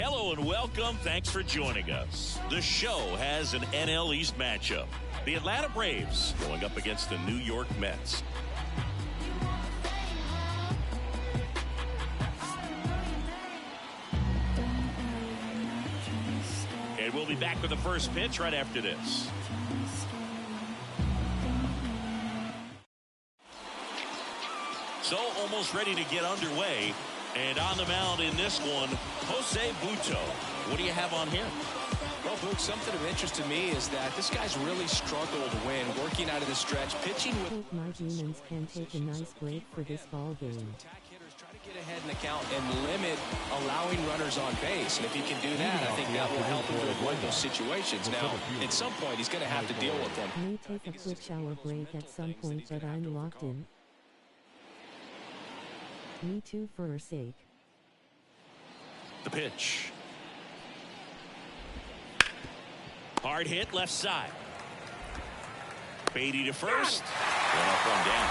Hello and welcome. Thanks for joining us. The show has an NL East matchup. The Atlanta Braves going up against the New York Mets. And we'll be back with the first pitch right after this. So almost ready to get underway. And on the mound in this one, Jose Butto. What do you have on him? Well, Boog, something of interest to me is that this guy's really struggled when working out of the stretch, pitching with. Hope my demons can take a nice break for this ball game. Attack hitters try to get ahead in the count and limit allowing runners on base. And if he can do that, I think that will help him to avoid those situations. Now, at some point, he's going to have to deal with them. May take a quick shower break at some point, but I'm locked in. Me too, for her sake. The pitch. Hard hit left side. Beatty to first. One up, one down.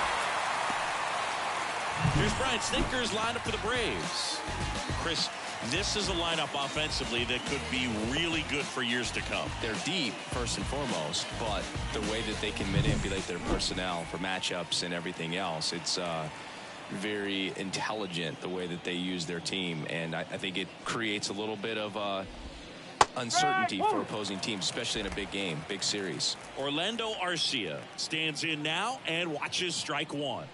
Here's Brian Snitker's lineup for the Braves. Chris, this is a lineup offensively that could be really good for years to come. They're deep, first and foremost, but the way that they can manipulate their personnel for matchups and everything else, it's very intelligent the way that they use their team, and I think it creates a little bit of uncertainty for opposing teams, especially in a big game, big series. Orlando Arcia stands in now and watches strike one.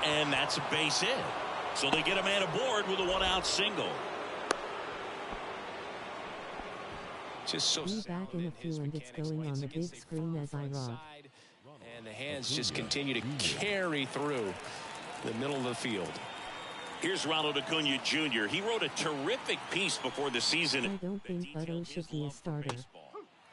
And that's a base hit. So they get a man aboard with a one-out single. Just so Be back in a few, and it's going on the big screen as I rock. And the hands just continue to carry through the middle of the field. Here's Ronald Acuna Jr. He wrote a terrific piece before the season. I don't think Butto should be a starter.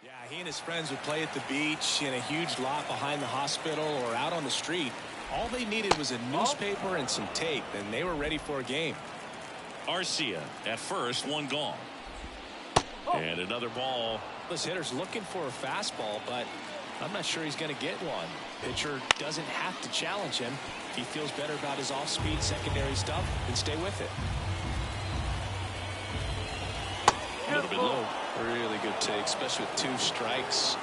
Yeah, he and his friends would play at the beach, in a huge lot behind the hospital, or out on the street. All they needed was a newspaper and some tape, and they were ready for a game. Arcia at first, one gone. And another ball. This hitter's looking for a fastball, but I'm not sure he's going to get one. Pitcher doesn't have to challenge him. If he feels better about his off-speed secondary stuff, then stay with it. A little bit low. Really good take, especially with two strikes.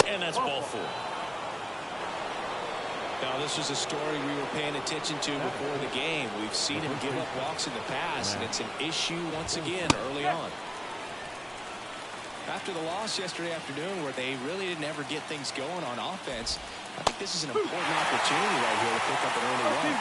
And that's ball four. Now, this was a story we were paying attention to before the game. We've seen him give up walks in the past, and it's an issue once again early on. After the loss yesterday afternoon, where they really didn't ever get things going on offense, I think this is an important opportunity right here to pick up an early run.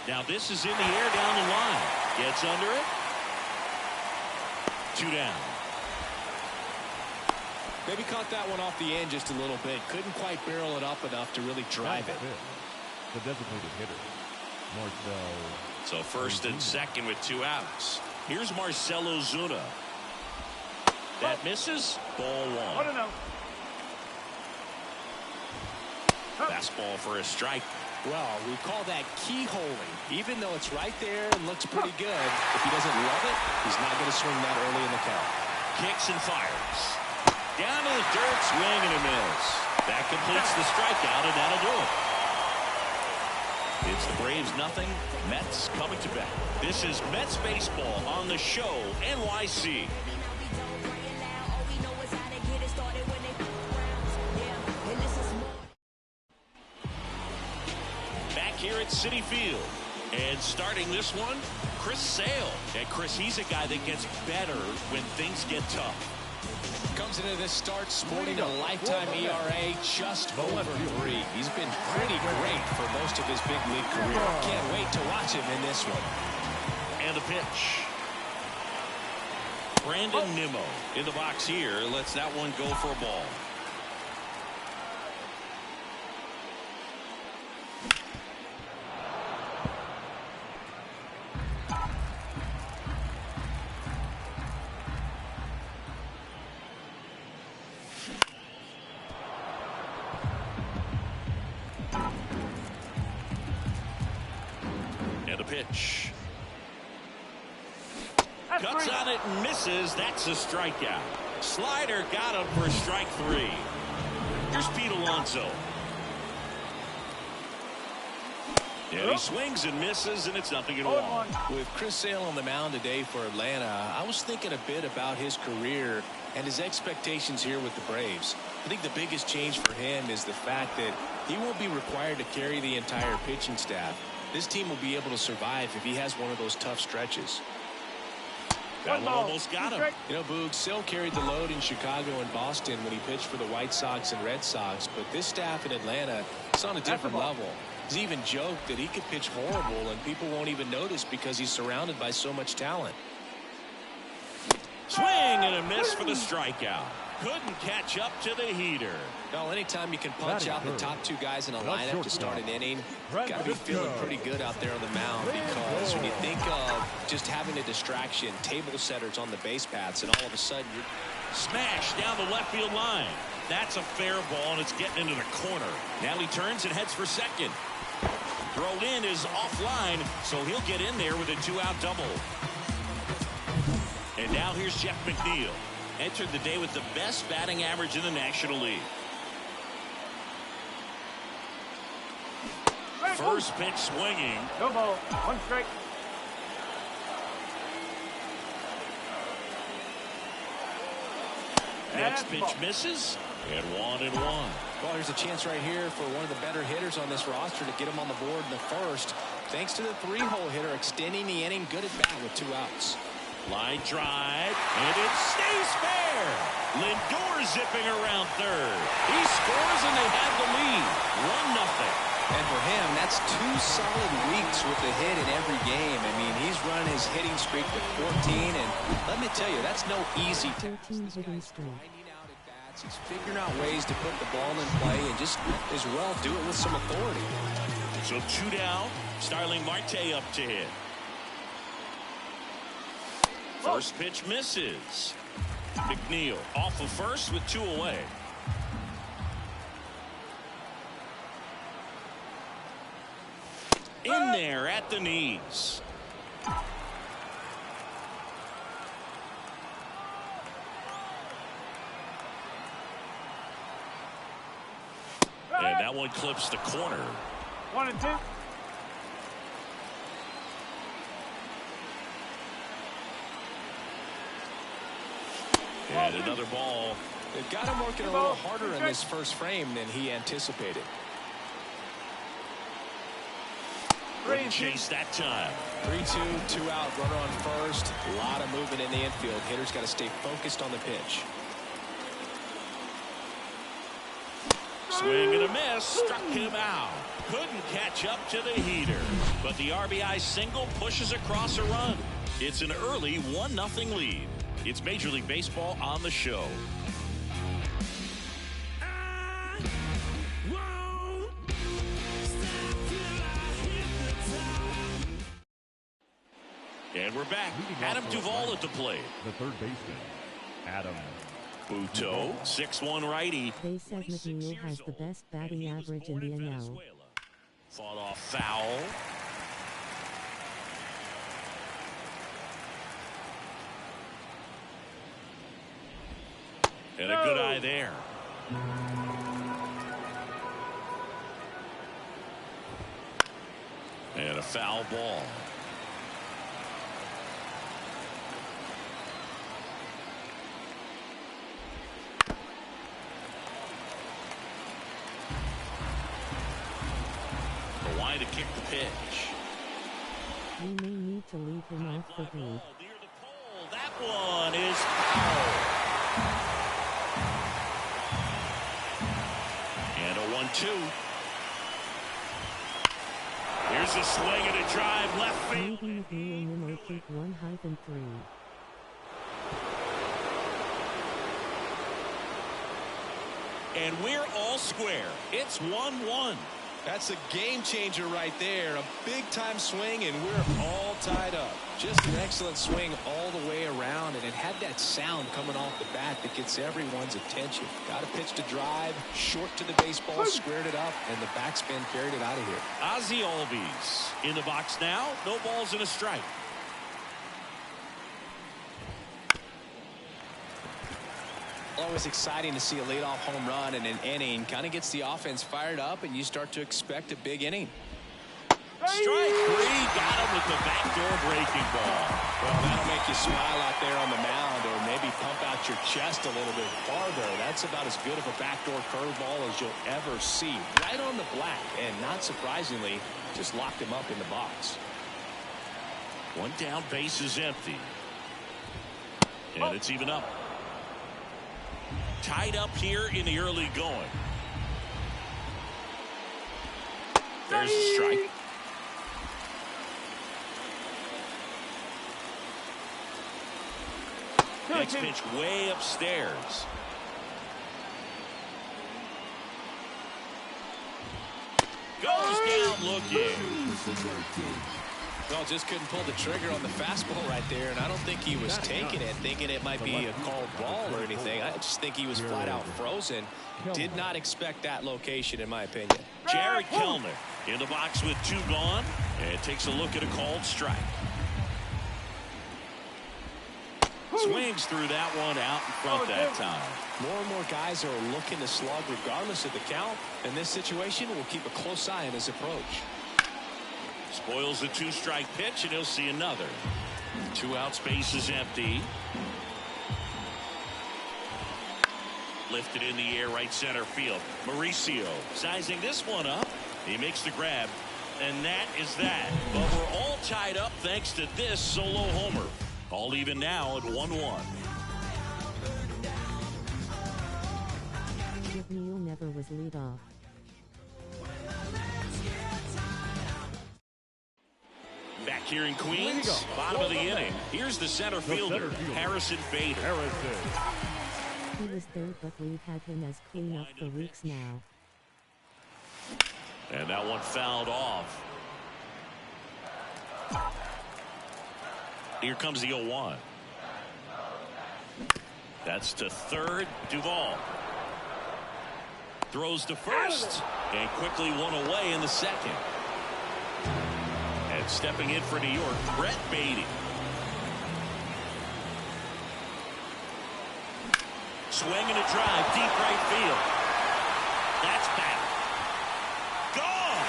Now this is in the air down the line. Gets under it. Two down. Maybe caught that one off the end just a little bit. Couldn't quite barrel it up enough to really drive it. The designated hitter, Marcell. So first and second with two outs. Here's Marcell Ozuna. That misses. Ball one. Fastball for a strike. Well, we call that keyholing. Even though it's right there and looks pretty good, if he doesn't love it, he's not going to swing that early in the count. Kicks and fires. Down to the dirt, swing and a miss. That completes the strikeout, and that'll do it. It's the Braves nothing, Mets coming to bat. This is Mets baseball on the show, NYC. Back here at Citi Field. And starting this one, Chris Sale. And Chris, he's a guy that gets better when things get tough. Comes into this start sporting a lifetime ERA just over 3. He's been pretty great for most of his big league career. Can't wait to watch him in this one. And the pitch. Brandon Nimmo in the box here. Lets that one go for a ball. Pitch. Cuts on it and misses. That's a strikeout. Slider got him for strike 3. Here's Pete Alonso. And he swings and misses, and it's 0-1. With Chris Sale on the mound today for Atlanta, I was thinking a bit about his career and his expectations here with the Braves. I think the biggest change for him is the fact that he won't be required to carry the entire pitching staff. This team will be able to survive if he has one of those tough stretches. That one almost got him. You know, Boog, Sale carried the load in Chicago and Boston when he pitched for the White Sox and Red Sox, but this staff in Atlanta is on a different level. He's even joked that he could pitch horrible and people won't even notice because he's surrounded by so much talent. Swing and a miss for the strikeout. Couldn't catch up to the heater. Well, anytime you can punch out the top 2 guys in a lineup to start an inning, got to be feeling pretty good out there on the mound, because when you think of just having a distraction, table setters on the base paths, and all of a sudden you're smashed down the left field line. That's a fair ball, and it's getting into the corner. Now he turns and heads for second. Throw in is offline, so he'll get in there with a 2-out double. And now here's Jeff McNeil. Entered the day with the best batting average in the National League. First pitch swinging. No ball. 1 strike. Next pitch misses. And 1-1. Well, here's a chance right here for one of the better hitters on this roster to get him on the board in the first. Thanks to the 3-hole hitter extending the inning. Good at bat with 2 outs. Line drive, and it stays fair. Lindor zipping around third. He scores, and they have the lead. 1-0. And for him, that's 2 solid weeks with the hit in every game. I mean, he's run his hitting streak to 14, and let me tell you, that's no easy task. 13 hitting streak. He's figuring out ways to put the ball in play and just as well do it with some authority. So 2 down. Starling Marte up to hit. First pitch misses. McNeil off of first with 2 away. In there at the knees. And that one clips the corner. 1-2. And another ball. They've got him working a little harder in this first frame than he anticipated. Couldn't chase that time. 3-2, 2 out, runner on first. A lot of movement in the infield. Hitters got to stay focused on the pitch. Swing and a miss. Struck him out. Couldn't catch up to the heater. But the RBI single pushes across a run. It's an early 1-0 lead. It's Major League Baseball on the show. And we're back. Adam Duvall at the plate. The third baseman, Adam Butto, 6'1" righty. They said McNeil has the best batting average in the NL. Fought off foul. And a good eye there. And a foul ball. Kawhi to kick the pitch. We may need to leave him off the grid. Near the pole. That one is foul. And a 1-2. Here's a swing and a drive left field. Maybe McNeil Nimmo keep 1-3. And we're all square. It's 1-1. That's a game changer right there. A big-time swing, and we're all tied up. Just an excellent swing all the way around, and it had that sound coming off the bat that gets everyone's attention. Got a pitch to drive, short to the baseball, squared it up, and the backspin carried it out of here. Ozzie Albies in the box now. No balls and a strike. Always exciting to see a leadoff home run in an inning. Kind of gets the offense fired up, and you start to expect a big inning. Strike three, got him with the backdoor breaking ball. Well, that'll make you smile out there on the mound, or maybe pump out your chest a little bit farther. That's about as good of a backdoor curveball as you'll ever see. Right on the black, and not surprisingly, just locked him up in the box. One down, base is empty. And it's even up. Tied up here in the early going. There's the strike. Next pitch way upstairs. Goes down looking. Well, just couldn't pull the trigger on the fastball right there, and I don't think he was taking it, thinking it might be a called ball or anything. I just think he was flat out frozen. Did not expect that location, in my opinion. Jared Kellner in the box with 2 gone, and takes a look at a called strike. Swings through that one out in front that time. More and more guys are looking to slug regardless of the count. In this situation, we'll keep a close eye on his approach. Spoils the 2-strike pitch, and he'll see another. 2 out, space is empty. Lifted in the air, right center field. Mauricio sizing this one up. He makes the grab, and that is that. But we're all tied up thanks to this solo homer. All even now at 1-1. McNeil never was leadoff. Back here in Queens, bottom of the inning. Here's the center fielder, Harrison Bader. He was third, but we've had him as cleanup for weeks now. And that one fouled off. Here comes the 0-1. That's to third. Duvall throws to first, and quickly one away in the second. And stepping in for New York, Brett Baty. Swing and a drive, deep right field. That's back. Gone.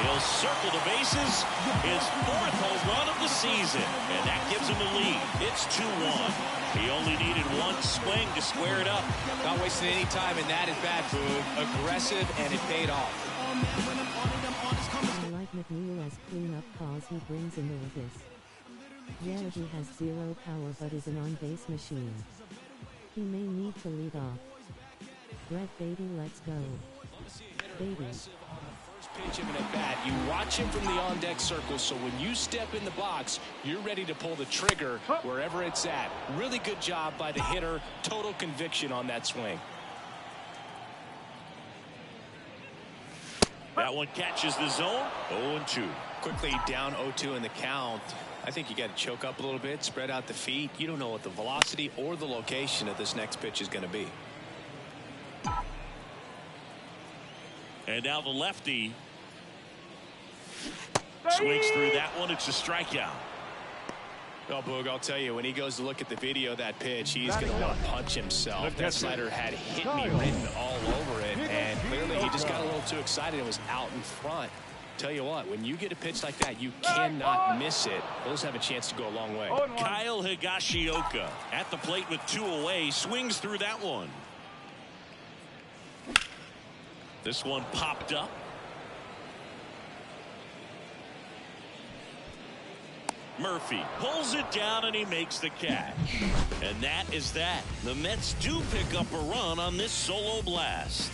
He'll circle the bases. His 4th home run of the season, and that gives him the lead. It's 2-1. He only needed 1 swing to square it up. Not wasting any time in that at-bat, Boog. Aggressive, and it paid off. I like McNeil as cleanup cause he brings in the whiffs. Yeah, he has 0 power but is an on-base machine. He may need to lead off. Brett Baty, let's go. Baby. Pitch him in at bat. You watch him from the on-deck circle, so when you step in the box, you're ready to pull the trigger wherever it's at. Really good job by the hitter. Total conviction on that swing. That one catches the zone. 0-2. Quickly down 0-2 in the count. I think you got to choke up a little bit, spread out the feet. You don't know what the velocity or the location of this next pitch is going to be. And now the lefty swings through that one. It's a strikeout. Well, Boog, I'll tell you, when he goes to look at the video of that pitch, he's going to want to punch himself. That slider had hit me written all over it, and clearly he just got a little too excited and was out in front. Tell you what, when you get a pitch like that, you cannot miss it. Those have a chance to go a long way. Kyle Higashioka at the plate with 2 away, swings through that one. This one popped up. Murphy pulls it down and he makes the catch. And that is that. The Mets do pick up a run on this solo blast.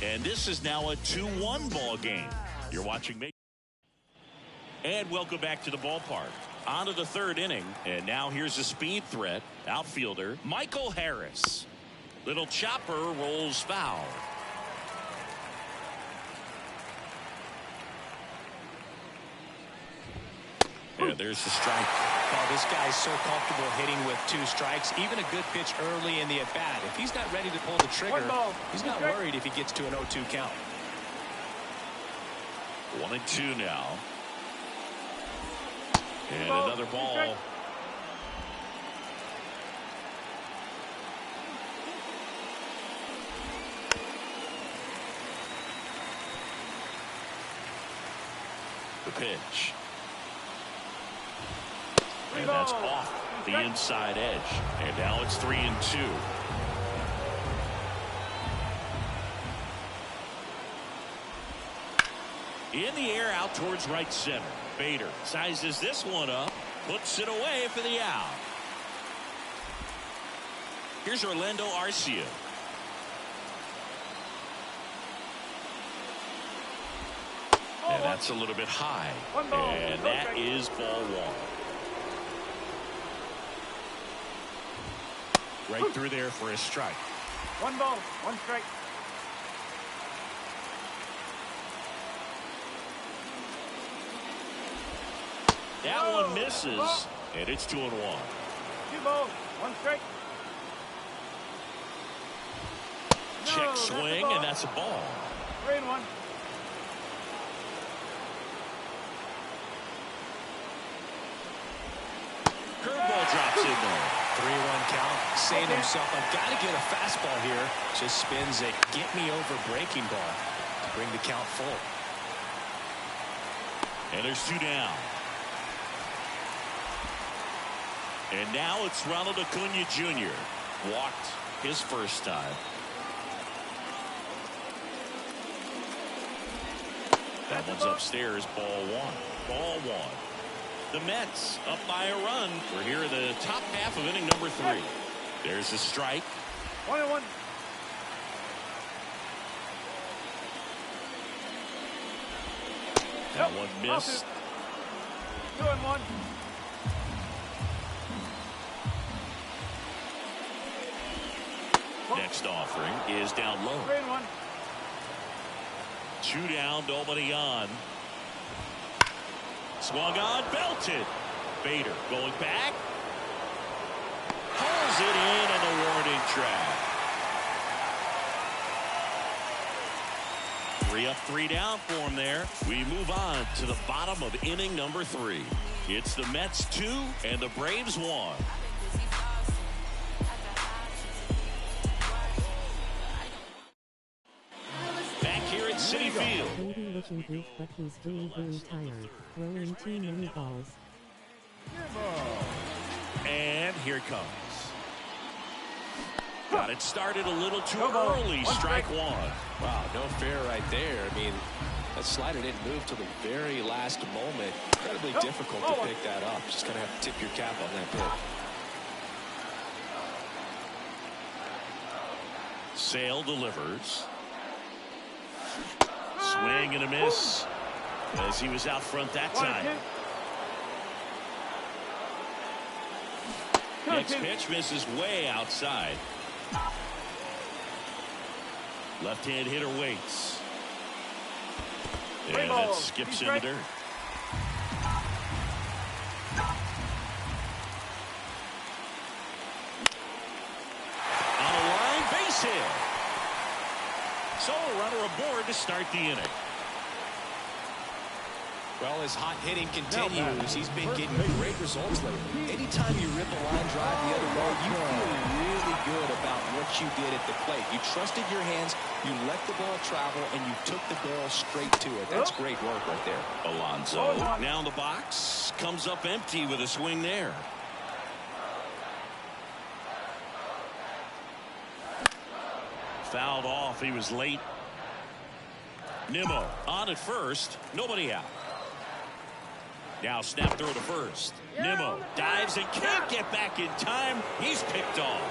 And this is now a 2-1 ball game. You're watching me. And welcome back to the ballpark. On to the 3rd inning. And now here's a speed threat. Outfielder Michael Harris. Little chopper rolls foul. Yeah, there's the strike. Oh, this guy's so comfortable hitting with 2 strikes. Even a good pitch early in the at-bat. If he's not ready to pull the trigger, he's not worried if he gets to an 0-2 count. 1-2 now. And another ball. pitch. And that's off the inside edge. And now it's 3-2. In the air out towards right center. Bader sizes this one up, puts it away for the out. Here's Orlando Arcia. And that's a little bit high. And that is ball one. Right through there for a strike. 1 ball, 1 strike. That one misses, and it's 2-1. 2 balls, 1 strike. Check swing, and that's a ball. 3-1. Curveball drops in there. 3-1 count. Saying to himself, I've got to get a fastball here. Just spins a get-me-over breaking ball to bring the count full. And there's 2 down. And now it's Ronald Acuna Jr. Walked his first time. That one's upstairs, ball one. Ball one. The Mets up by a run. We're here in the top half of inning number 3. There's a strike. 1-1. That one missed. 2-1. Next offering is down low. 3-1. 2 down, nobody on. Swung on, belted. Bader going back. Pulls it in on the warning track. 3 up, 3 down for him there. We move on to the bottom of inning number 3. It's the Mets 2 and the Braves 1. Back here at Citi Field. Baby looking goof, but he's really tired. Throwing too many balls. And here it comes. Got it started a little too early. Strike one. Wow, no fair right there. I mean, that slider didn't move till the very last moment. Incredibly difficult to pick that up. Just going to have to tip your cap on that pick. Sale delivers. Swing and a miss as he was out front that time. Next pitch misses way outside. Left-hand hitter waits. And that skips in the dirt. On a line, base hit. So a runner aboard to start the inning. Well, as hot hitting continues, he's been getting great results lately. Anytime you rip a line drive the other way, you feel really good about what you did at the plate. You trusted your hands, you let the ball travel, and you took the ball straight to it. That's great work right there. Alonso now in the box, comes up empty with a swing there. Fouled off. He was late. Nimmo on at first. Nobody out. Now snap throw to first. Nimmo dives and can't get back in time. He's picked off.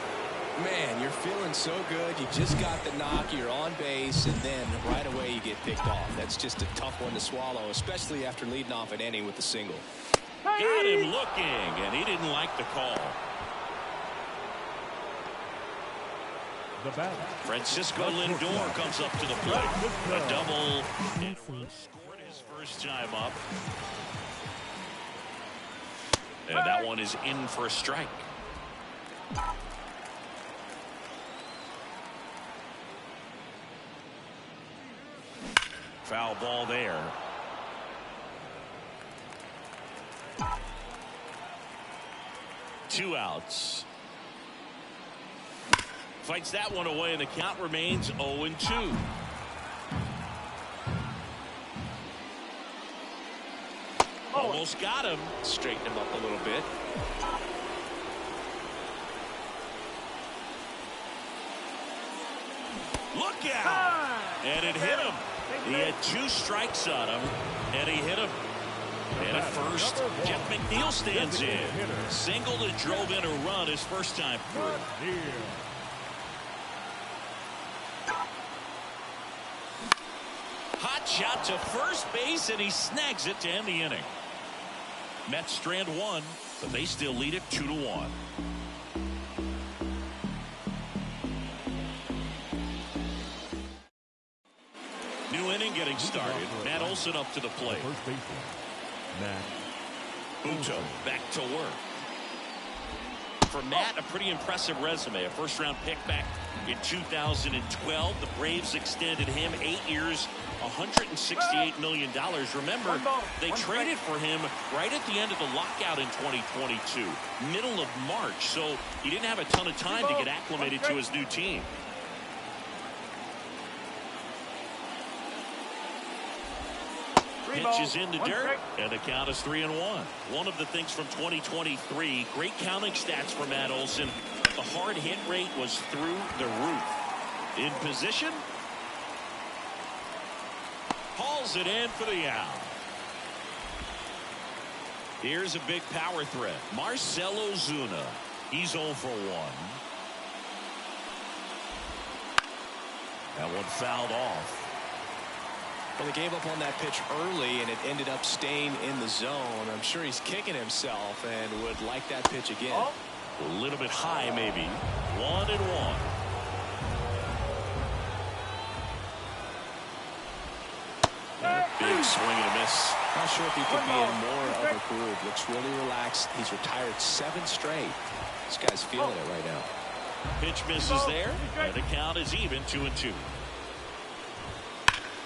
Man, you're feeling so good. You just got the knock. You're on base, and then right away you get picked off. That's just a tough one to swallow, especially after leading off an inning with a single. Got him looking, and he didn't like the call. The bat. Francisco Lindor comes up to the plate. A double. Scored his first time up. And that one is in for a strike. Foul ball there. Two outs. Fights that one away, and the count remains 0-2. Almost got him. Straighten him up a little bit. Look out! And it hit him. He had 2 strikes on him, and he hit him. And at first, Jeff McNeil stands in. Single that drove in a run his first time through. Hot shot to first base, and he snags it to end the inning. Mets strand 1, but they still lead it 2-1. New inning getting started. Matt Olson up to the plate. First baseman, Matt Buto back to work. For Matt, a pretty impressive resume. A first-round pick back in 2012. The Braves extended him 8 years, $168 million. Remember, they traded for him right at the end of the lockout in 2022, middle of March. So he didn't have a ton of time to get acclimated to his new team. Pitch is in the dirt, and the count is 3-1. One of the things from 2023, great counting stats for Matt Olson. The hard hit rate was through the roof. In position. Hauls it in for the out. Here's a big power threat. Marcell Ozuna. He's 0 for 1. That one fouled off. Well, they gave up on that pitch early, and it ended up staying in the zone. I'm sure he's kicking himself and would like that pitch again. A little bit high, maybe. 1-1. Big swing and a miss. Not sure if he could be in more of a groove. Looks really relaxed. He's retired 7 straight. This guy's feeling it right now. Pitch misses there, and the count is even 2-2.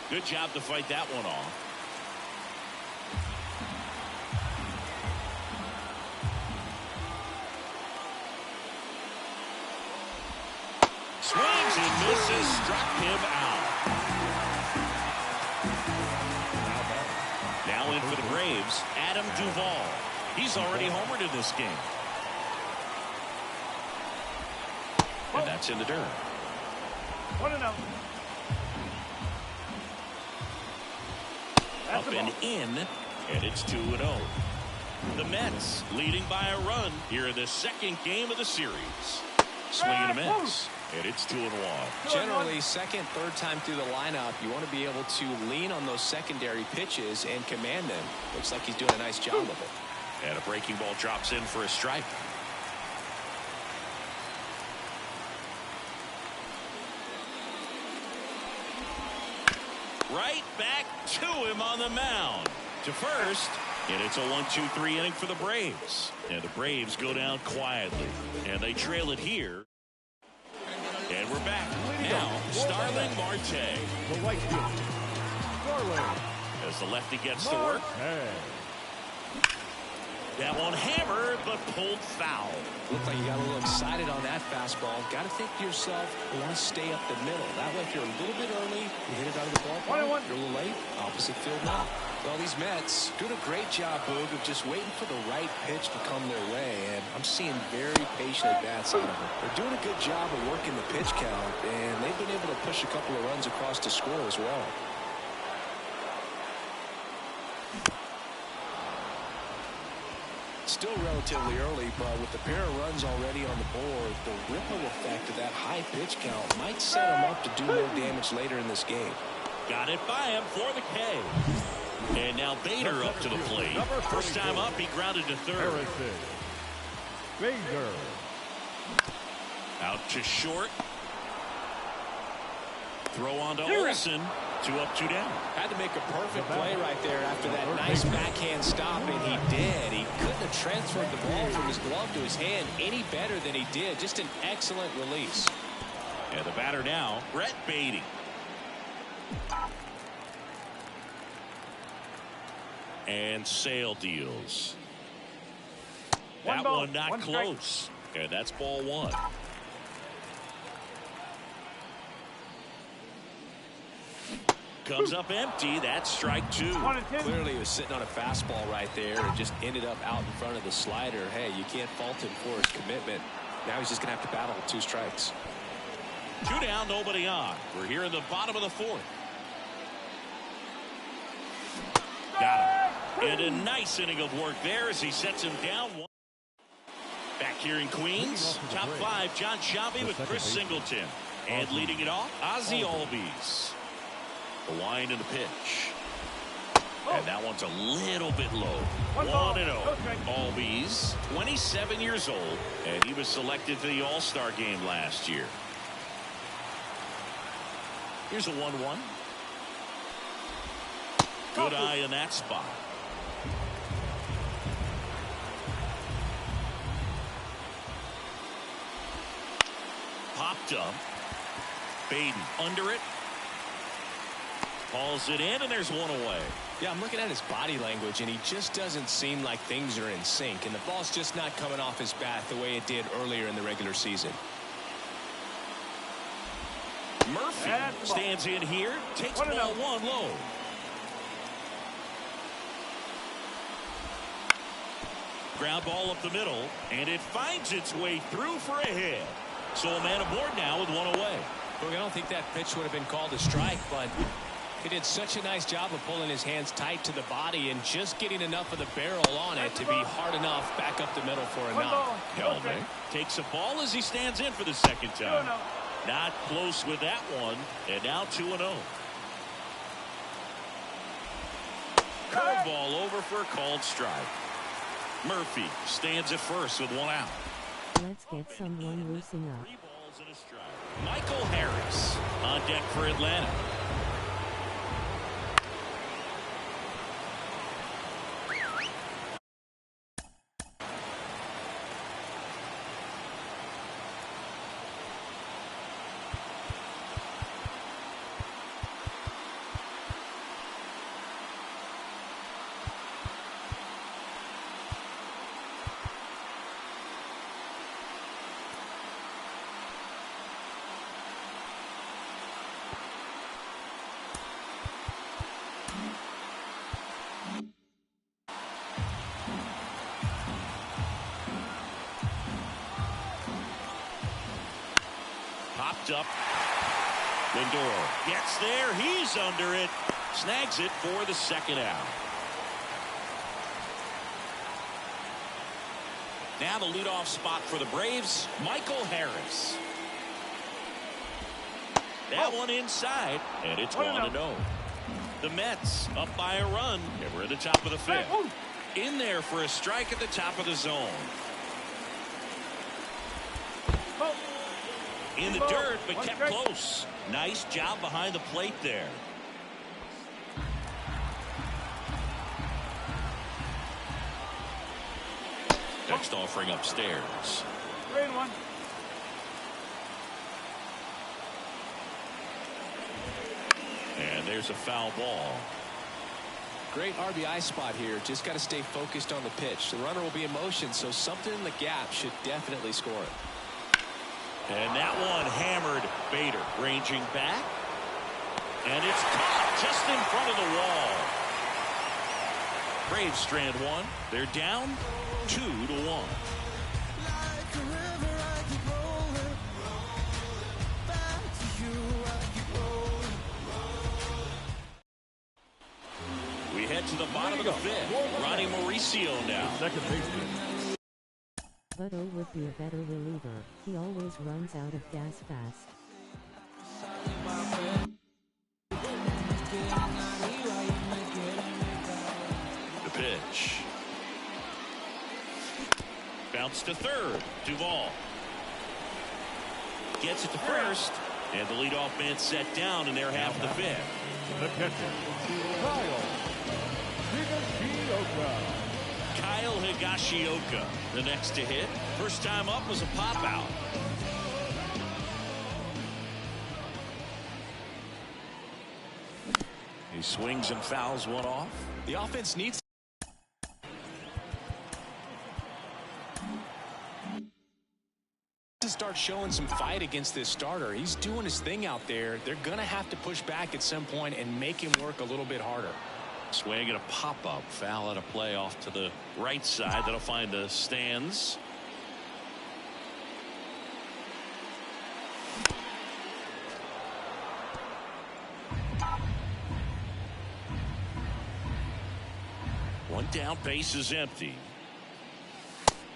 Good job to fight that one off. Swings and misses, struck him out. Now in for the Braves, Adam Duvall. He's already homered in this game. And that's in the dirt. 1-0. Up and in, and it's 2-0. The Mets leading by a run here in the second game of the series. Swing and a miss, and it's 2-1. Generally, second, third time through the lineup, you want to be able to lean on those secondary pitches and command them. Looks like he's doing a nice job of it. And a breaking ball drops in for a strike. Right back to him on the mound. To first, and it's a 1-2-3 inning for the Braves. And the Braves go down quietly, and they trail it here. And we're back. Now, Starling Marte. The right fielder, Starling. As the lefty gets to work. That one hammered, but pulled foul. Looked like you got a little excited on that fastball. Got to think to yourself, you want to stay up the middle. That way, if you're a little bit early, you hit it out of the ballpark. You're a little late, opposite field now. Well, these Mets doing a great job, Boog, of just waiting for the right pitch to come their way. And I'm seeing very patient at-bats out of them. They're doing a good job of working the pitch count, and they've been able to push a couple of runs across to score as well. Still relatively early, but with the pair of runs already on the board, the ripple effect of that high pitch count might set him up to do more damage later in this game. Got it by him for the K. And now Bader up to the plate. First time up, he grounded to third. Bader. Out to short. Throw on to Olson. 2 up, 2 down. Had to make a perfect play right there after that nice backhand stop, and he did. He couldn't have transferred the ball from his glove to his hand any better than he did. Just an excellent release. And the batter now, Brett Baty. And Sale deals. That one not close. And that's ball 1. comes up empty. That's strike 2. 1-2. Clearly he was sitting on a fastball right there and just ended up out in front of the slider. Hey, you can't fault him for his commitment. Now he's just going to have to battle with 2 strikes. 2 down, nobody on. We're here in the bottom of the 4th. Got him. And a nice inning of work there as he sets him down. Back here in Queens, top 5, John Sciambi with Chris Singleton. And leading it off, Ozzie Albies. The wind and the pitch. And that one's a little bit low. 1-0. Albies, 27 years old, and he was selected for the All-Star game last year. Here's a 1-1. Good eye in that spot. Popped up. Baden under it. Hauls it in, and there's one away. Yeah, I'm looking at his body language, and he just doesn't seem like things are in sync, and the ball's just not coming off his bat the way it did earlier in the regular season. Murphy stands in here, takes ball 1 low. Ground ball up the middle, and it finds its way through for a hit. So a man aboard now with 1 away. Look, I don't think that pitch would have been called a strike, but he did such a nice job of pulling his hands tight to the body and just getting enough of the barrel on it to be hard enough back up the middle for a knock. Helmet takes a ball as he stands in for the second time. Not close with that one, and now 2-0. Curveball over for a called strike. Murphy stands at first with 1 out. Let's get someone loosening up. 3 balls and a strike. Michael Harris on deck for Atlanta. Popped up. Lindor gets there. He's under it. Snags it for the second out. Now the leadoff spot for the Braves, Michael Harris. That one inside, and it's 1-0. The Mets up by a run, and we're at the top of the 5th. In there for a strike at the top of the zone. In the dirt, but kept close. Nice job behind the plate there. Next offering upstairs. 3-1. And there's a foul ball. Great RBI spot here. Just got to stay focused on the pitch. The runner will be in motion, so something in the gap should definitely score it. And that one hammered. Bader ranging back. And it's caught just in front of the wall. Braves strand 1. They're down 2-1. We head to the bottom of the 5th. Ronnie Mauricio now. Second baseman. Butto would be a better reliever. He always runs out of gas fast. The pitch. Bounce to third. Duvall. Gets it to first. And the leadoff man set down in their half of the 5th. The catcher, Kyle Higashioka. Kyle Higashioka, the next to hit. First time up was a pop out. He swings and fouls one off. The offense needs to start showing some fight against this starter. He's doing his thing out there. They're going to have to push back at some point and make him work a little bit harder. Swing and a pop-up. Foul out of play off to the right side. That'll find the stands. One down, base is empty.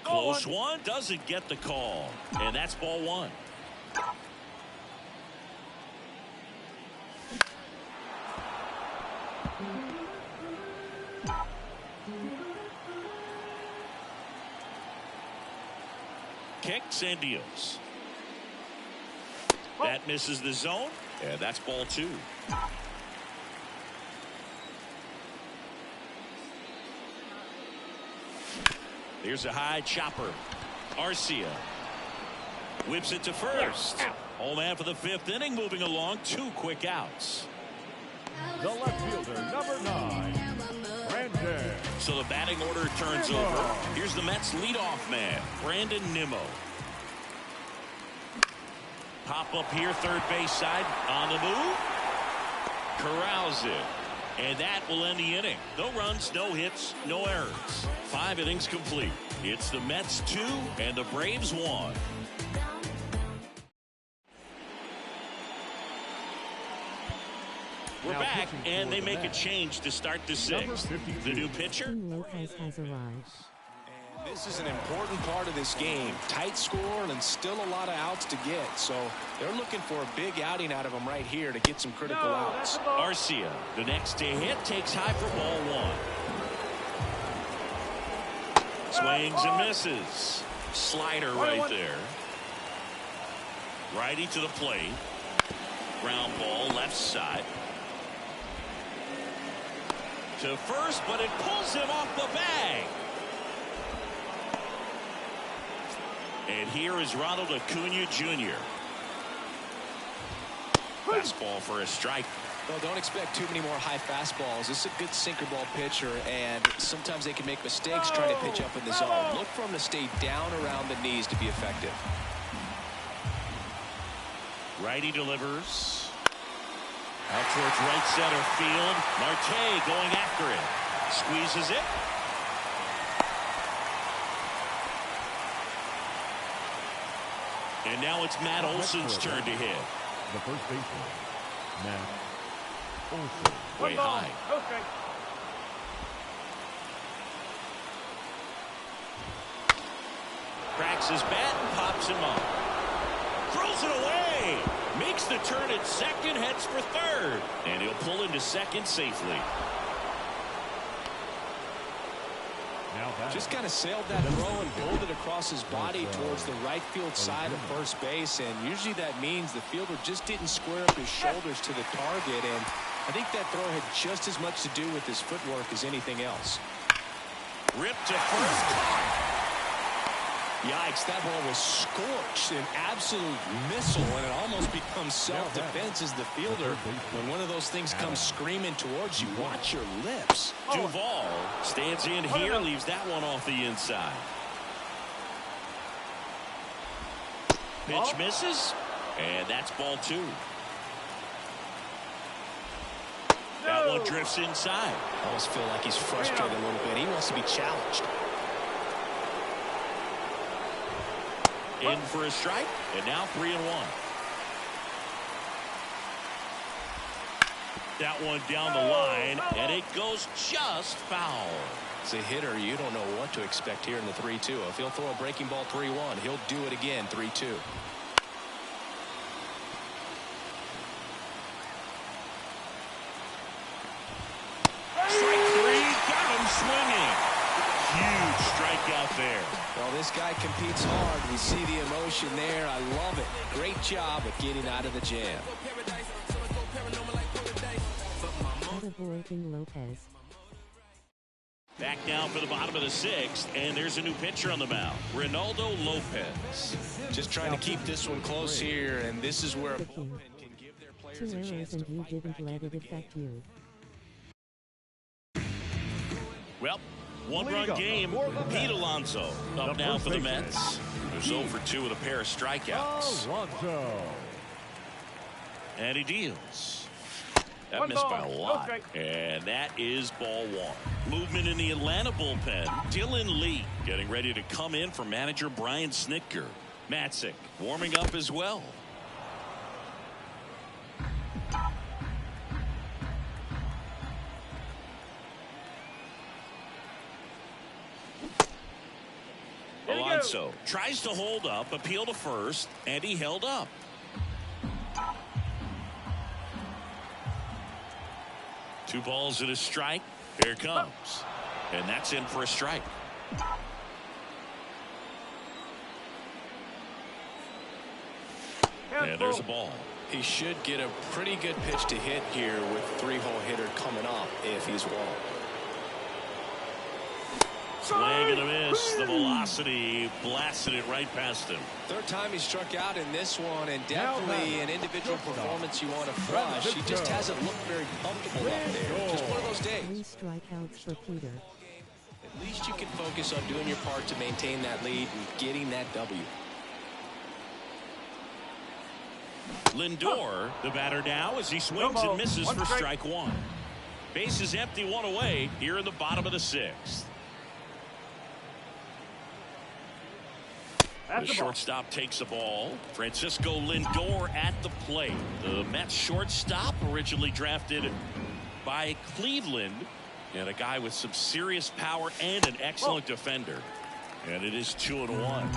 Close one, doesn't get the call. And that's ball one. Kicks and deals. That misses the zone. And that's ball two. Here's a high chopper. Arcia whips it to first. Home man for the fifth inning, moving along. 2 quick outs. The left fielder, number 9, Brandon. So the batting order turns over. Here's the Mets leadoff man, Brandon Nimmo. Pop up here, third base side, on the move. Corrals it. And that will end the inning. No runs, no hits, no errors. 5 innings complete. It's the Mets 2 and the Braves 1. We're back, and they make a change to start the 6th. The new pitcher. Lopez has arrived. This is an important part of this game. Tight score and still a lot of outs to get. So they're looking for a big outing out of them right here to get some critical outs. Arcia, the next to hit, takes high for ball 1. Swings and misses. Slider right there. Righty to the plate. Ground ball left side. To first, but it pulls him off the bag. And here is Ronald Acuna Jr. Fastball for a strike. Well, don't expect too many more high fastballs. This is a good sinker ball pitcher, and sometimes they can make mistakes trying to pitch up in the zone. Look for him to stay down around the knees to be effective. Righty delivers. Out towards right center field. Marte going after it. Squeezes it. And now it's Matt Olson's turn to hit. The first baseman, Matt Olson. Way high. Okay. Cracks his bat and pops him up. Throws it away. Makes the turn at second, heads for third. And he'll pull into second safely. Just kind of sailed that throw and pulled it across his body towards the right field side of first base. And usually that means the fielder just didn't square up his shoulders to the target. And I think that throw had just as much to do with his footwork as anything else. Ripped to first. Yikes, that ball was scorched, an absolute missile, and it almost becomes self-defense as the fielder. When one of those things comes screaming towards you, watch your lips. Duvall stands in here, leaves that one off the inside. Pitch misses, and that's ball 2. That one drifts inside. I almost feel like he's frustrated a little bit. He wants to be challenged. In for a strike, and now 3-1. That one down the line, and it goes just foul. As a hitter, you don't know what to expect here in the 3-2. If he'll throw a breaking ball 3-1, he'll do it again 3-2. Strike 3, got him swinging. Huge strikeout there. Well, this guy competes hard. We see the emotion there. I love it. Great job at getting out of the jam. Working Lopez. Back down for the bottom of the 6th, and there's a new pitcher on the mound, Ronaldo Lopez. Just trying to keep this one close here, and this is where a bullpen can give their 2 players a errors chance and to you fight didn't back let into it the affect game. you. Well, one-run game. Pete Alonso up now for the Mets. goes 0 for 2 with a pair of strikeouts. Alonso. And he deals. That One missed ball, by a no lot. strike. And that is ball one. Movement in the Atlanta bullpen. Dylan Lee getting ready to come in for manager Brian Snitker. Matzik warming up as well. Alonso tries to hold up, appeal to first, and he held up. Two balls and a strike. Here it comes. And that's in for a strike. And there's a ball. He should get a pretty good pitch to hit here with 3-hole hitter coming up if he's walked. Swing and a miss. The velocity blasted it right past him. Third time he struck out in this one, and definitely an individual performance you want to flush. He just hasn't looked very comfortable up there. Just one of those 3 days. strikeouts for Peter. At least you can focus on doing your part to maintain that lead and getting that W. Lindor, the batter now, as he swings and misses for strike one. Base is empty, one away here in the bottom of the sixth. The shortstop takes the ball. Francisco Lindor at the plate. The Mets shortstop, originally drafted by Cleveland, and a guy with some serious power and an excellent defender. And it is 2-1.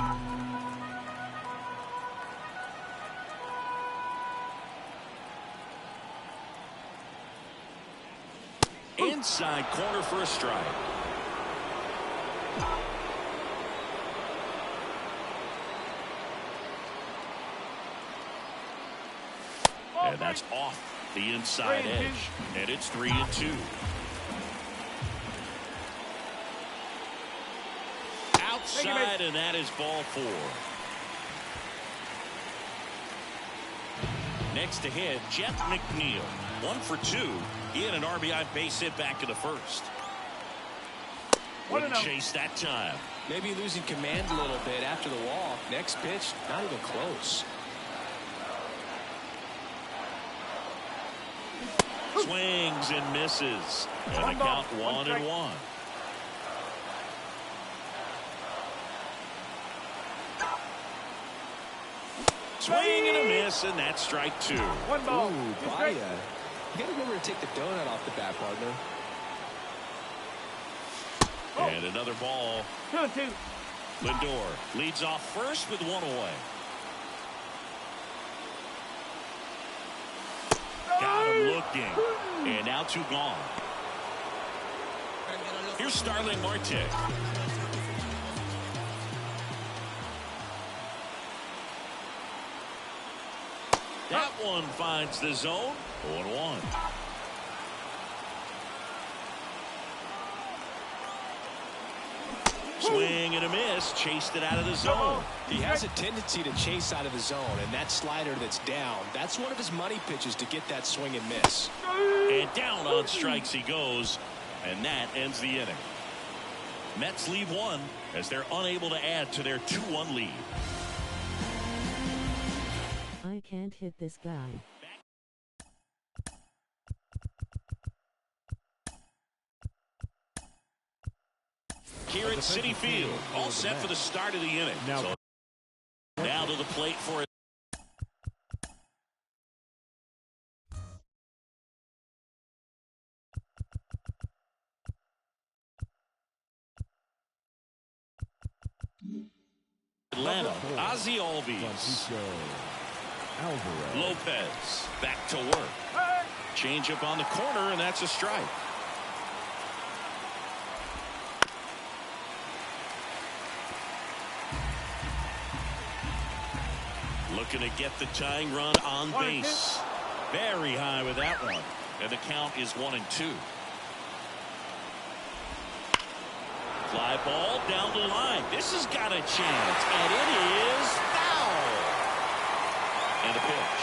Inside corner for a strike. And that's off the inside edge. And it's 3-2. Outside, and that is ball 4. Next to hit, Jeff McNeil. 1 for 2. He had an RBI base hit back in the first. Wouldn't chase that time. Maybe losing command a little bit after the walk. Next pitch, not even close. Swings and misses. And the count 1-1. Swing and a miss, and that's strike 2. One ball. Ooh, Baya. You got to remember to take the donut off the bat, partner. And another ball. 2-2. Lindor leads off first with 1 away. Got him looking. And now 2 gone. Here's Starling Marte. That one finds the zone. 0-1. Swing and a miss. Chased it out of the zone. He has a tendency to chase out of the zone, and that slider that's down, that's one of his money pitches to get that swing and miss. And down on strikes he goes, and that ends the inning. Mets leave 1 as they're unable to add to their 2-1 lead. I can't hit this guy. Here at Citi Field, all set for the start of the inning. Now to the plate for it. Atlanta, Ozzie Albies. Lopez back to work. Change up on the corner, and that's a strike. Looking to get the tying run on base. Very high with that one. And the count is 1-2. Fly ball down the line. This has got a chance. And it is foul. And a pitch.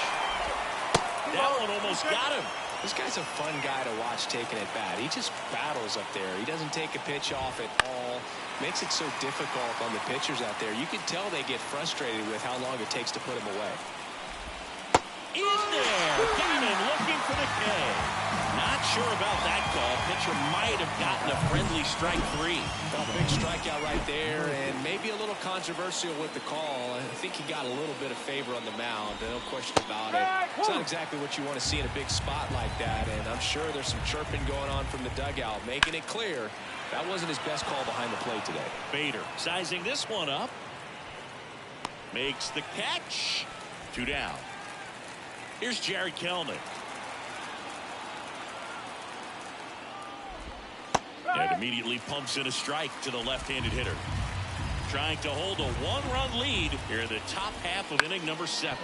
That one almost got him. This guy's a fun guy to watch taking at bat. He just battles up there. He doesn't take a pitch off at all. makes it so difficult on the pitchers out there. You can tell they get frustrated with how long it takes to put him away. In there, got him looking for the K. Not sure about that call. Pitcher might have gotten a friendly strike 3. Well, big strikeout right there, and maybe a little controversial with the call. I think he got a little bit of favor on the mound, no question about it. It's not exactly what you want to see in a big spot like that, and I'm sure there's some chirping going on from the dugout, making it clear that wasn't his best call behind the plate today. Bader sizing this one up. Makes the catch. 2 down. Here's Jared Kelenic. And immediately pumps in a strike to the left-handed hitter. Trying to hold a 1-run lead here in the top half of inning number 7.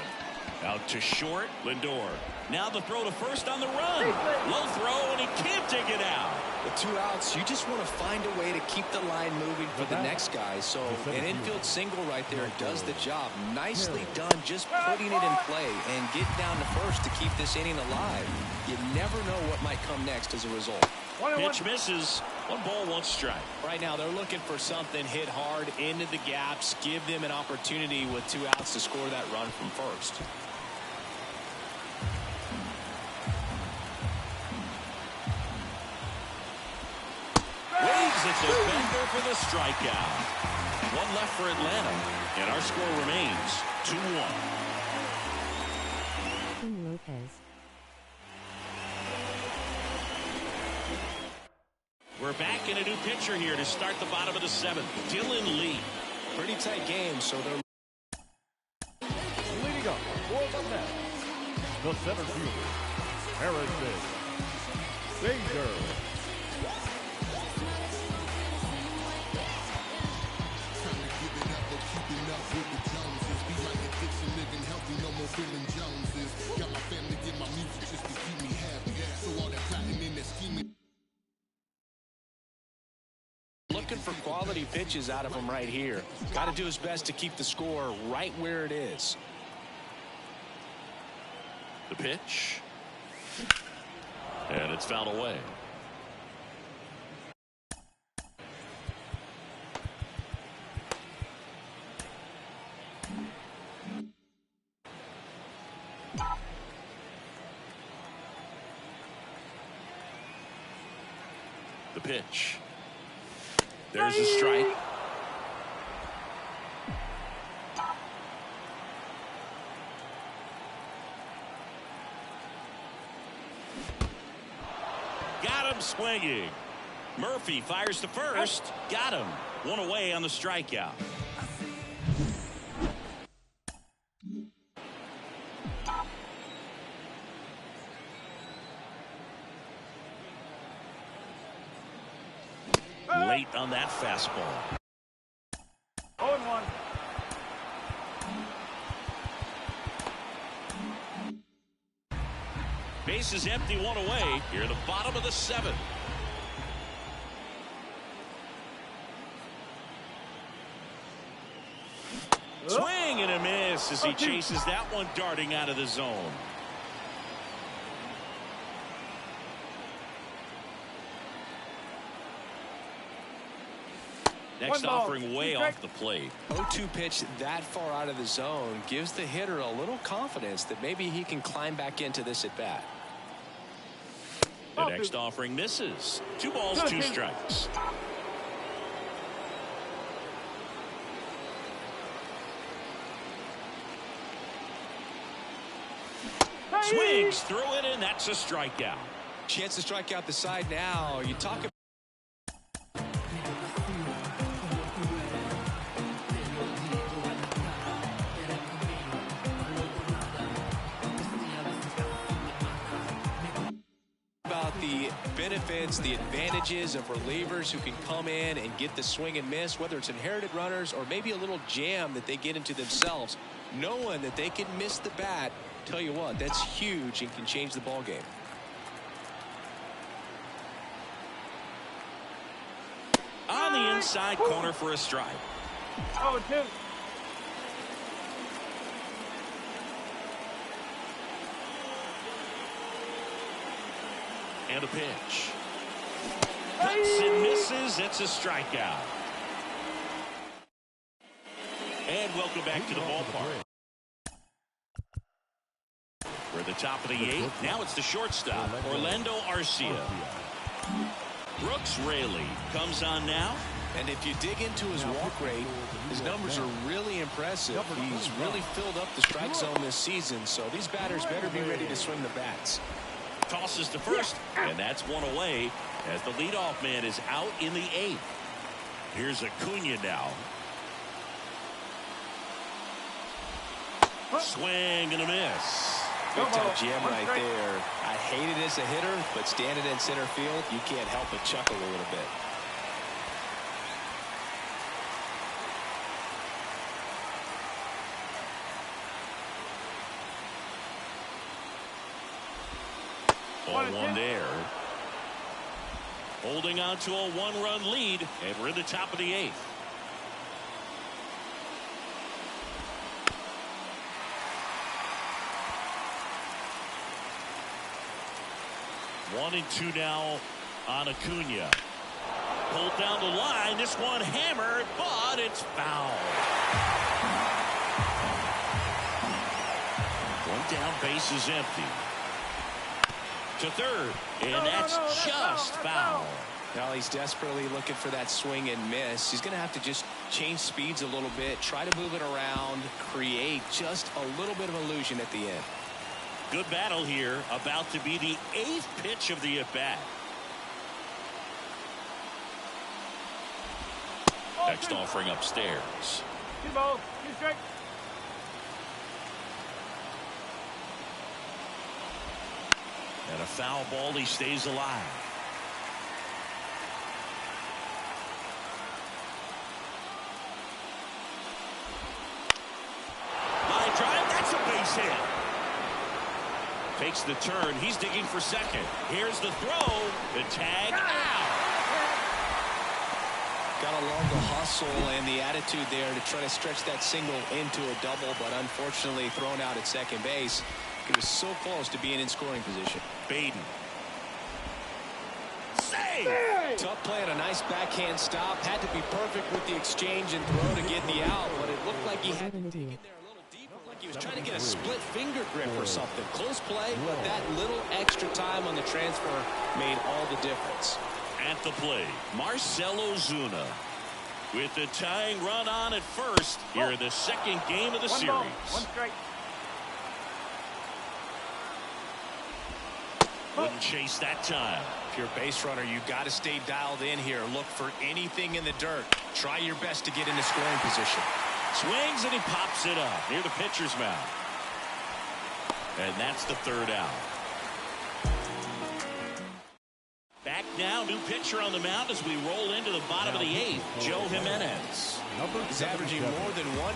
Out to short, Lindor. Now the throw to first on the run. Low throw, and he can't dig it out. With 2 outs, you just want to find a way to keep the line moving for the next guy. So an infield single right there does the job. Nicely done, just putting it in play and get down to first to keep this inning alive. You never know what might come next as a result. Pitch misses. 1 ball, 1 strike. Right now they're looking for something hit hard into the gaps, give them an opportunity with 2 outs to score that run from first. Waves it to Bender for the strikeout. 1 left for Atlanta, and our score remains 2-1. King Lopez. We're back in a new pitcher here to start the bottom of the 7th. Dylan Lee. Pretty tight game, so they're Leading up for the Mets, the center fielder, Harrison Bader. looking for quality pitches out of him right here. Got to do his best to keep the score right where it is. The pitch. And it's fouled away. The pitch. There's a strike. Got him swinging. Murphy fires to first. Got him. One away on the strikeout. Late on that fastball. 0-1. Base is empty, one away. Here at the bottom of the 7th. Swing and a miss as he chases that one darting out of the zone. Next offering way off the plate. 0-2 pitch that far out of the zone gives the hitter a little confidence that maybe he can climb back into this at bat. The next offering misses. 2 balls, 2 strikes. Swings through it, and that's a strikeout. Chance to strike out the side now. You talk about the benefits, the advantages of relievers who can come in and get the swing and miss, whether it's inherited runners or maybe a little jam that they get into themselves, knowing that they can miss the bat. Tell you what, that's huge and can change the ball game. On the inside corner for a strike. 0-2. And a pitch. Cuts and misses. It's a strikeout. And welcome back to the ballpark. We're at the top of the 8th. Now it's the shortstop, Orlando Arcia. Brooks Raley comes on now. And if you dig into his walk rate, his numbers are really impressive. He's really filled up the strike zone this season, so these batters better be ready to swing the bats. Tosses to first, and that's one away as the leadoff man is out in the 8th. Here's Acuna now. Swing and a miss. Good touch jam right there. I hate it as a hitter, but standing in center field, you can't help but chuckle a little bit. One there. Holding on to a 1-run lead, and we're in the top of the 8th. One and two now on Acuna. Pulled down the line. This one hammered, but it's foul. One down, base is empty. To third, and that's just foul. Now he's desperately looking for that swing and miss. He's going to have to just change speeds a little bit, try to move it around, create just a little bit of illusion at the end. Good battle here, about to be the 8th pitch of the at-bat. Next offering upstairs. 2 balls, 2 strikes. And a foul ball, he stays alive. Line drive, that's a base hit. Takes the turn, he's digging for second. Here's the throw, the tag out. Got to love the hustle and the attitude there to try to stretch that single into a double, but unfortunately thrown out at second base. He was so close to being in scoring position. Baden. Save! Tough play and a nice backhand stop. Had to be perfect with the exchange and throw to get the out, but it looked like he had to get in there a little deeper. Like he was trying to get a split finger grip or something. Close play, but that little extra time on the transfer made all the difference. At the plate, Marcell Ozuna. With the tying run on at first, here in the second game of the 1 series. ball, 1 strike. Wouldn't chase that time. If you're a base runner, you got to stay dialed in here. Look for anything in the dirt. Try your best to get into scoring position. Swings and he pops it up near the pitcher's mound. And that's the 3rd out. Back now, new pitcher on the mound as we roll into the bottom of the 8th. Joe Jimenez. He's averaging more than 1.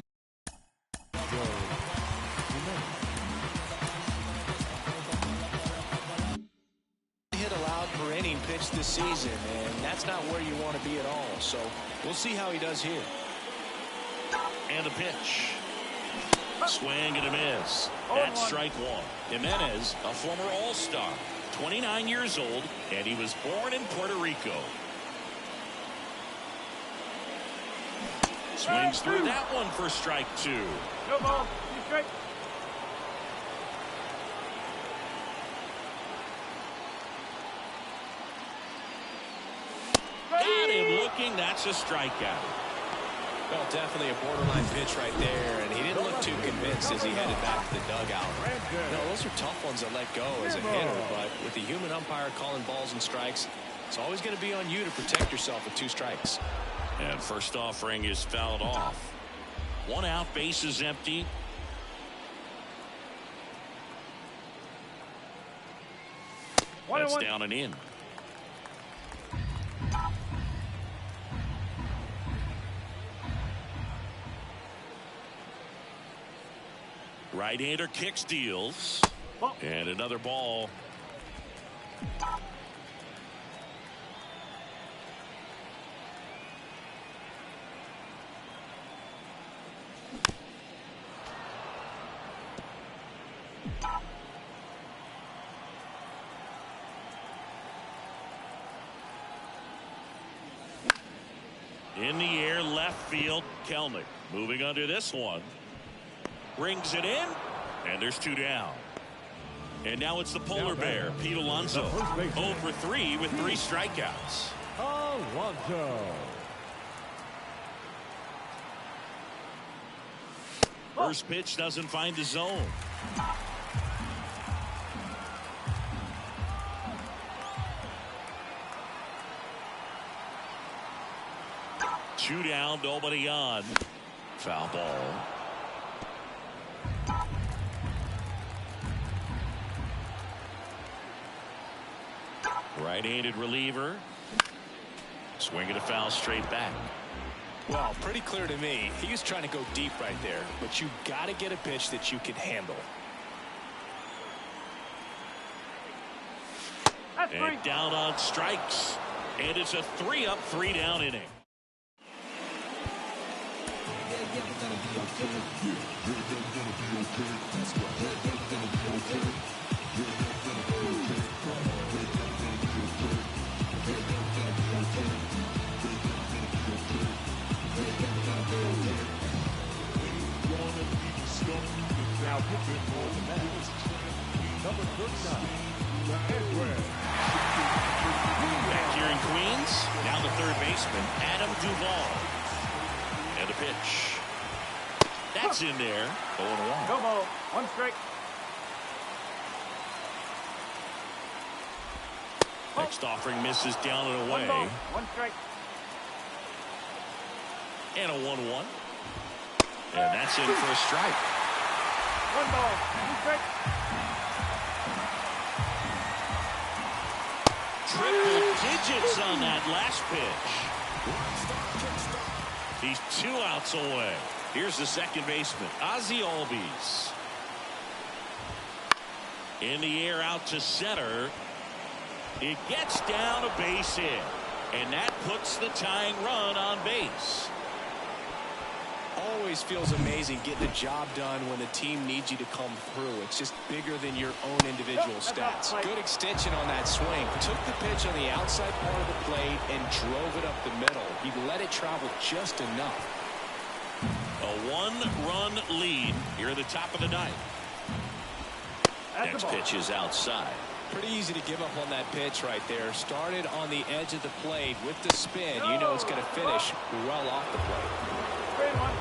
Hit allowed per inning pitched this season, and that's not where you want to be at all. So we'll see how he does here. And the pitch. Swing and a miss. That's strike 1. Jimenez, a former All-Star. 29 years old, and he was born in Puerto Rico. Swings through that one for strike 2. 2 balls, 2 strikes. Got him looking. That's a strikeout. Well, definitely a borderline pitch right there, and he didn't look too convinced as he headed back to the dugout. No, those are tough ones to let go as a hitter, but with the human umpire calling balls and strikes, it's always going to be on you to protect yourself with 2 strikes. And first offering is fouled off. 1 out, base is empty. That's down and in. Right-hander kicks, deals. And another ball. In the air, left field, Kelnick moving under this one. Brings it in, and there's 2 down. And now it's the polar bear, Pete Alonso. 0 for 3 with 3 strikeouts. Alonso. First pitch doesn't find the zone. Two down, nobody on. Foul ball. Right-handed reliever. Swinging a foul straight back. Well, pretty clear to me. He was trying to go deep right there, but you got to get a pitch that you can handle. And down on strikes. And it's a 3-up, 3-down inning. Now pitching for the Mets, number 39, Edwin. Back here in Queens, now the third baseman, Adam Duvall. And the pitch. That's in there. 0-1. Go ball. 1 strike. Next offering misses down and 1 away. ball. 1 strike. And a 1-1. And that's in for a strike. 1 ball. 2 strike. Triple digits on that last pitch. He's 2 outs away. Here's the second baseman, Ozzie Albies. In the air out to center. It gets down a base hit. And that puts the tying run on base. Always feels amazing getting the job done when the team needs you to come through. It's just bigger than your own individual stats. Good extension on that swing. Took the pitch on the outside part of the plate and drove it up the middle. He let it travel just enough. A 1-run lead here at the top of the 9th. Next pitch is outside. Pretty easy to give up on that pitch right there. Started on the edge of the plate with the spin. You know it's going to finish well off the plate. 3-1.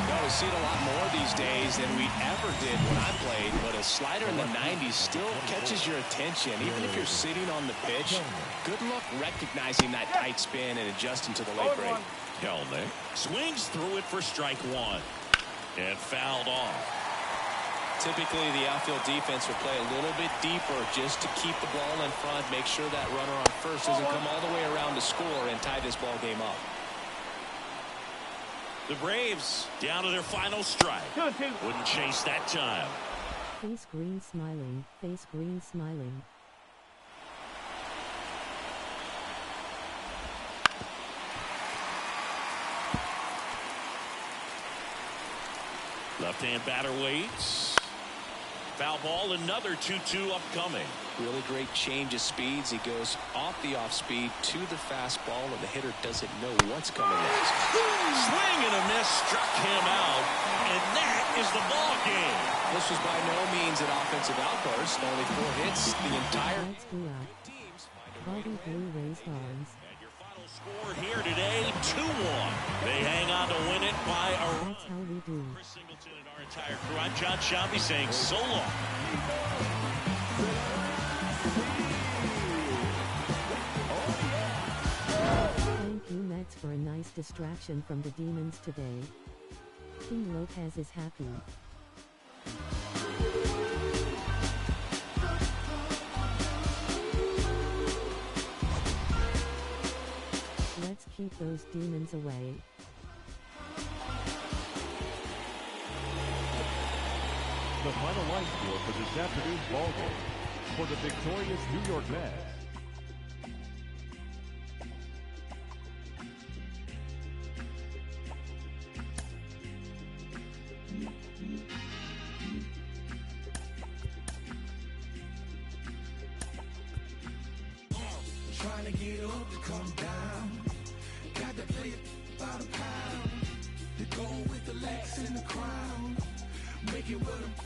Well, we see it a lot more these days than we ever did when I played, but a slider in the 90s still catches your attention. Even if you're sitting on the pitch, good luck recognizing that tight spin and adjusting to the late break. Kelnick swings through it for strike 1 and fouled off. Typically, the outfield defense will play a little bit deeper just to keep the ball in front, make sure that runner on first doesn't come all the way around to score and tie this ball game up. The Braves down to their final strike. 2-2. Wouldn't chase that time. Face green smiling, face green smiling. Left-hand batter waits. Foul ball, another 2-2 upcoming. Really great change of speeds. He goes off the off speed to the fastball, and the hitter doesn't know what's coming next. Swing and a miss struck him out, and that is the ball game. This was by no means an offensive outburst. Only 4 hits the entire Reds blew up. Bobby Blue raised arms. And your final score here today, 2-1. They hang on to win it by a run. That's how we do. Chris Singleton and our entire crew, I'm John Shelby saying so long. Thank you Mets for a nice distraction from the demons today. King Lopez is happy. Let's keep those demons away. the final line score for this afternoon's ball game. For the victorious New York Mets, trying to get up to come down. Got to play it by the pound. To go with the Lex and the crown. Make it with them.